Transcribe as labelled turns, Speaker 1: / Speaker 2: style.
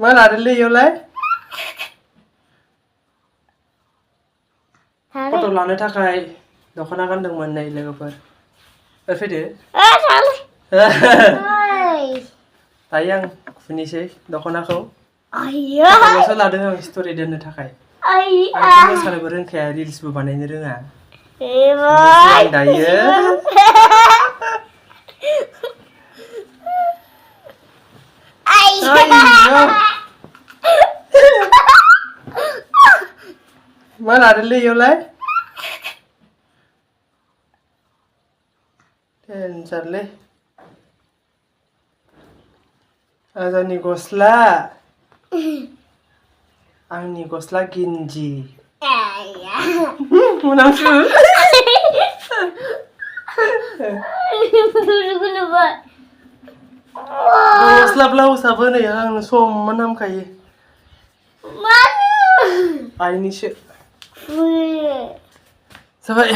Speaker 1: मा लादोंलै इयावलाय फट' लानो थाखाय दख'ना गानदोंमोन नै लोगोफोर फैदो दायो आं खुनोसै दख'नाखौ फट'ल'सो लादों आं स्ट'रि दोननो थाखाय आं मोसानोबो रोंखाया रिल्सबो बानायनो रोङा आं दायो मा लादोंलै इयावलाय डेन्जारलै आंनि गस्ला गिन्जि मोनामसु गस्ला ब्लाउसाबो नै आं समान हामखायो आइनिसो जाबाय